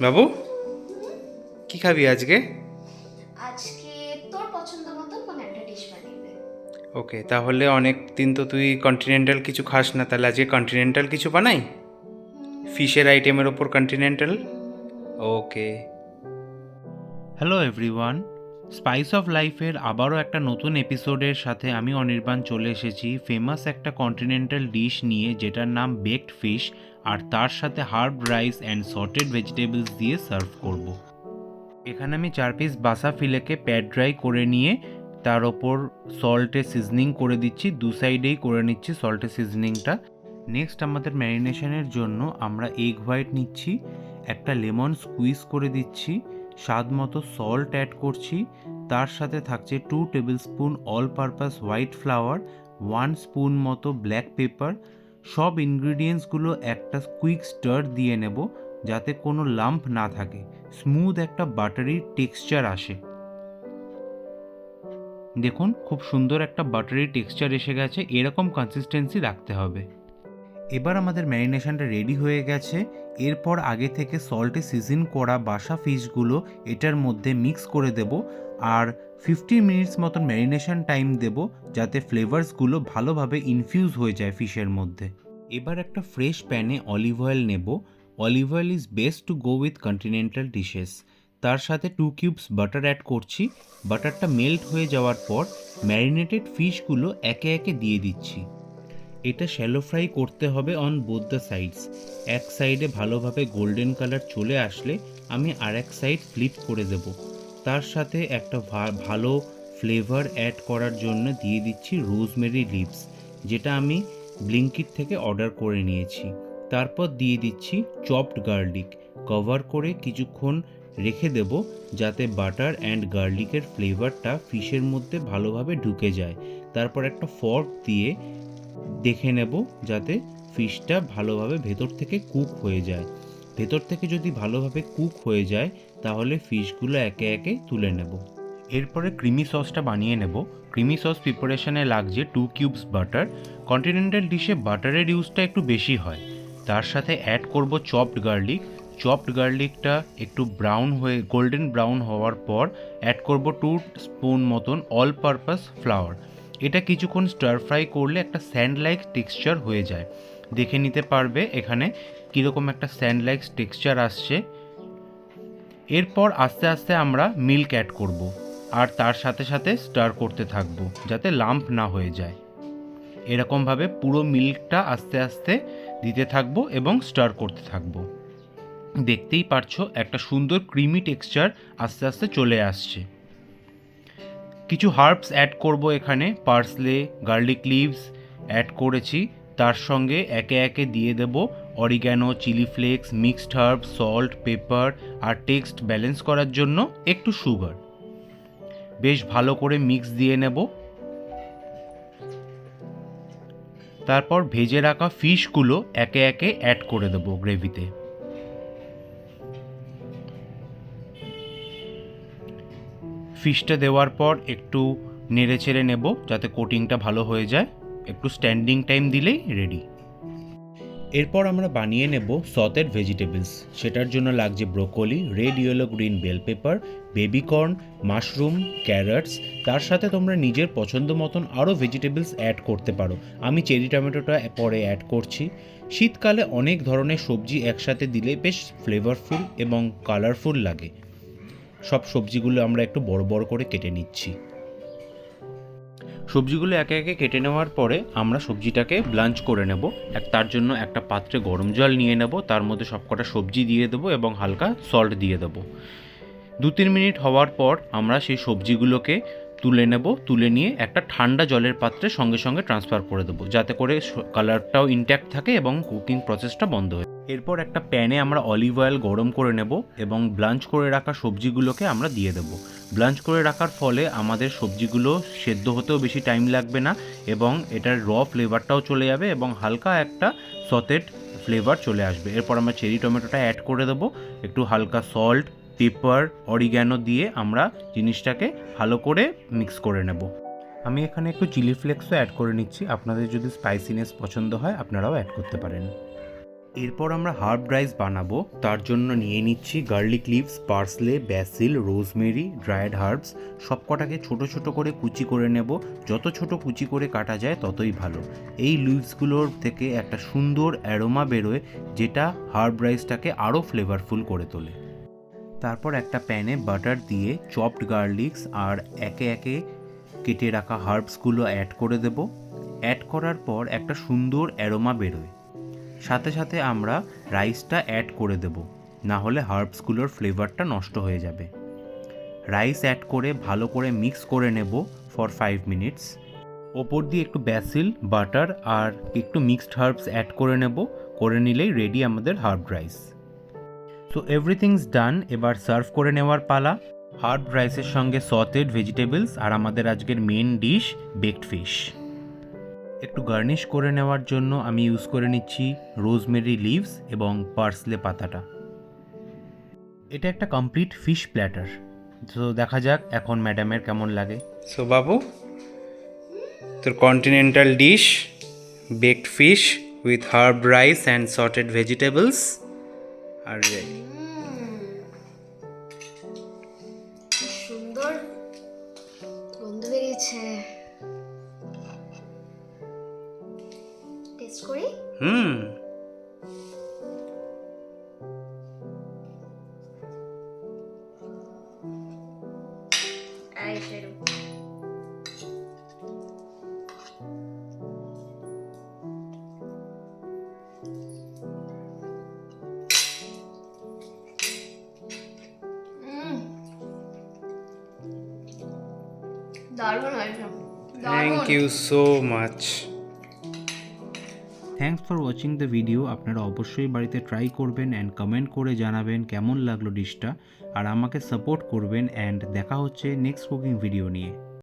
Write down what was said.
বাবু, কি খাবি আজকে? আজকে তোর পছন্দ মতো কোনো একটা ডিশ বানিয়ে দে। ওকে, তাহলে অনেক দিন তো তুই কন্টিনেন্টাল কিছু খাস না, তাহলে আজকে কন্টিনেন্টাল কিছু বানাই। ফিশের আইটেমের ওপর continental. Okay. Hello everyone, spice of লাইফের আবারও একটা নতুন এপিসোডের সাথে আমি অনির্বাণ চলে এসেছি ফেমাস একটা কন্টিনেন্টাল ডিশ নিয়ে, যেটার নাম বেকড ফিশ, আর তার সাথে herb rice and sorted vegetables দিয়ে সার্ভ করব। এখানে আমি 4 পিস বাসা ফিলেকে প্যাড ড্রাই করে নিয়ে তার ওপর সল্টে সিজনিং করে দিচ্ছি, দু সাইডেই করে নিচ্ছি সল্টে সিজনিংটা। নেক্সট আমাদের ম্যারিনেশনের জন্য আমরা এগ হোয়াইট নিচ্ছি, একটা লেমন স্কুইজ করে দিচ্ছি, স্বাদ মতো সল্ট অ্যাড করছি, তার সাথে থাকছে 2 table spoon all purpose white flower, 1 spoon মতো ব্ল্যাক পেপার। সব ইনগ্রিডিয়েন্টসগুলো একটা কুইক স্টার দিয়ে নেব যাতে কোনো লাম্প না থাকে, স্মুথ একটা বাটারি টেক্সচার আসে। দেখুন, খুব সুন্দর একটা বাটারি টেক্সচার এসে গেছে, এরকম কনসিস্টেন্সি রাখতে হবে। এবার আমাদের ম্যারিনেশনটা রেডি হয়ে গেছে। এরপর আগে থেকে সল্টে সিজন করা বাসা ফিশগুলো এটার মধ্যে মিক্স করে দেব, আর 15 মিনিটস মতন ম্যারিনেশন টাইম দেব যাতে ফ্লেভারসগুলো ভালোভাবে ইনফিউজ হয়ে যায় ফিশের মধ্যে। এবার একটা ফ্রেশ প্যানে অলিভ অয়েল নেব। Olive oil is best to go with continental dishes. তার সাথে 2 কিউবস বাটার অ্যাড করছি। বাটারটা মেল্ট হয়ে যাওয়ার পর ম্যারিনেটেড ফিশগুলো একে একে দিয়ে দিচ্ছি। এটা শ্যালো ফ্রাই করতে হবে অন বোথ দ্য সাইডস। এক সাইডে ভালোভাবে গোল্ডেন কালার চলে আসলে আমি আরেক সাইড ফ্লিপ করে দেব। তার সাথে একটা ভালো ফ্লেভার অ্যাড করার জন্য দিয়ে দিচ্ছি রোজমেরি লিভস, যেটা আমি ব্লিঙ্কিট থেকে অর্ডার করে নিয়েছি। তারপর দিয়ে দিচ্ছি চপড গার্লিক। কভার করে কিছুক্ষণ রেখে দেব যাতে বাটার অ্যান্ড গার্লিকের ফ্লেভারটা ফিশের মধ্যে ভালোভাবে ঢুকে যায়। তারপর একটা ফর্ক দিয়ে দেখে নেব যাতে ফিশটা ভালোভাবে ভেতর থেকে কুক হয়ে যায়। ভেতর থেকে যদি ভালোভাবে কুক হয়ে যায় তাহলে ফিশগুলো একে একে তুলে নেব। এরপরে ক্রিমি সসটা বানিয়ে নেব। ক্রিমি সস প্রিপারেশনে লাগছে 2 কিউবস বাটার। কন্টিনেন্টাল ডিশে বাটারের ইউজটা একটু বেশি হয়। তার সাথে অ্যাড করব চপড গার্লিক। চপড গার্লিকটা একটু ব্রাউন হয়ে গোল্ডেন ব্রাউন হওয়ার পর অ্যাড করব 2 স্পুন মতন অল পারপাস ফ্লাওয়ার। এটা কিছুক্ষণ স্টার ফ্রাই করলে একটা স্যান্ড লাইক টেক্সচার হয়ে যায়। দেখে নিতে পারবে এখানে কীরকম একটা স্যান্ড লাইক টেক্সচার আসছে। এরপর আস্তে আস্তে আমরা মিল্ক অ্যাড করব, আর তার সাথে সাথে স্টার করতে থাকবো যাতে লাম্প না হয়ে যায়। এরকমভাবে পুরো মিল্কটা আস্তে আস্তে দিতে থাকবো এবং স্টার করতে থাকবো। দেখতেই পারছো একটা সুন্দর ক্রিমি টেক্সচার আস্তে আস্তে চলে আসছে। কিছু হার্বস অ্যাড করব, এখানে পার্সলে, গার্লিক লিভস অ্যাড করেছি। তার সঙ্গে একে একে দিয়ে দেব oregano, chili flakes, mixed herb, salt, pepper, আর টেক্সট ব্যালেন্স করার জন্য একটু সুগার। বেশ ভালো করে মিক্স দিয়ে নেব। তারপর ভেজে রাখা ফিশগুলো একে একে অ্যাড করে দেব গ্রেভিতে। ফিশটা দেওয়ার পর একটু নেড়ে চেড়ে নেব যাতে কোটিংটা ভালো হয়ে যায়। একটু স্ট্যান্ডিং টাইম দিলেই রেডি। এরপর আমরা বানিয়ে নেব সটেড ভেজিটেবলস। সেটার জন্য লাগছে broccoli, red, yellow, green bell pepper, baby corn, mushroom, carrots. তার সাথে তোমরা নিজের পছন্দ মতন আরও ভেজিটেবলস অ্যাড করতে পারো। আমি চেরি টমেটোটা পরে অ্যাড করছি। শীতকালে অনেক ধরনের সবজি একসাথে দিলে বেশ ফ্লেভারফুল এবং কালারফুল লাগে। সব সবজিগুলো আমরা একটু বড় বড় করে কেটে নিচ্ছি। সবজিগুলো একে একে কেটে নেওয়ার পরে আমরা সবজিটাকে ব্লাঞ্চ করে নেব। তার জন্য একটা পাত্রে গরম জল নিয়ে নেব, তার মধ্যে সবকটা সবজি দিয়ে দেবো এবং হালকা সল্ট দিয়ে দেবো। 2-3 মিনিট হওয়ার পর আমরা সেই সবজিগুলোকে তুলে নেব। তুলে নিয়ে একটা ঠান্ডা জলের পাত্রে সঙ্গে সঙ্গে ট্রান্সফার করে দেবো যাতে করে কালারটাও ইনট্যাক্ট থাকে এবং কুকিং প্রসেসটা বন্ধ হয়। এরপর একটা প্যানে আমরা অলিভ অয়েল গরম করে নেব এবং ব্লাঞ্চ করে রাখা সবজিগুলোকে আমরা দিয়ে দেব। ব্লাঞ্চ করে রাখার ফলে আমাদের সবজিগুলো সেদ্ধ হতেও বেশি টাইম লাগবে না এবং এটার র ফ্লেভারটাও চলে যাবে এবং হালকা একটা সটেড ফ্লেভার চলে আসবে। এরপর আমরা চেরি টমেটোটা অ্যাড করে দেবো। একটু হালকা সল্ট, পেপার, অরিগ্যানো দিয়ে আমরা জিনিসটাকে ভালো করে মিক্স করে নেব। আমি এখানে একটু চিলি ফ্লেক্সও অ্যাড করে নিচ্ছি। আপনাদের যদি স্পাইসিনেস পছন্দ হয় আপনারাও অ্যাড করতে পারেন। এরপর আমরা হার্ব রাইস বানাবো। তার জন্য নিয়ে নিচ্ছি garlic leaves, parsley, basil, rosemary, dried herbs. সব কটাকে ছোটো ছোটো করে কুচি করে নেব। যত ছোট কুচি করে কাটা যায় ততই ভালো। এই লিভসগুলোর থেকে একটা সুন্দর অ্যারোমা বেরোয়, যেটা হার্ব রাইসটাকে আরও ফ্লেভারফুল করে তোলে। তারপর একটা প্যানে বাটার দিয়ে চপড গার্লিক্স আর একে একে কেটে রাখা হার্বসগুলো অ্যাড করে দেব। অ্যাড করার পর একটা সুন্দর অ্যারোমা বেরোয়। সাথে সাথে আমরা রাইসটা অ্যাড করে দেব, না হলে হার্বসগুলোর ফ্লেভারটা নষ্ট হয়ে যাবে। রাইস অ্যাড করে ভালো করে মিক্স করে নেব ফর 5 মিনিটস। ওপর দিয়ে একটু ব্যাসিল, বাটার আর একটু মিক্সড হার্বস অ্যাড করে নেব। করে নিলেই রেডি আমাদের হার্ব রাইস। সো এভরিথিংস ডান। এবার সার্ভ করে নেওয়ার পালা। হার্ব রাইসের সঙ্গে সটেড ভেজিটেবলস আর আমাদের আজকের মেন ডিশ বেকড ফিশ। একটু গার্নিশ করে নেওয়ার জন্য আমি ইউজ করে নিচ্ছি রোজমেরি লিভস এবং পার্সলে পাতাটা। এটা একটা কমপ্লিট ফিশ প্ল্যাটার। তো দেখা যাক এখন ম্যাডামের কেমন লাগে। সো বাবু, তোর continental dish baked fish with herb rice and sauteed vegetables আর রেডি। সুন্দর গন্ধ বেরিয়েছে। টেস্ট করি। এই শেরু। দারুণ হয়েছে। Thank you so much. Thanks for watching the video. আপনারা অবশ্যই বাড়িতে ট্রাই করবেন অ্যান্ড কমেন্ট করে জানাবেন কেমন লাগলো ডিশটা, আর আমাকে সাপোর্ট করবেন। অ্যান্ড দেখা হচ্ছে নেক্সট কুকিং ভিডিও নিয়ে।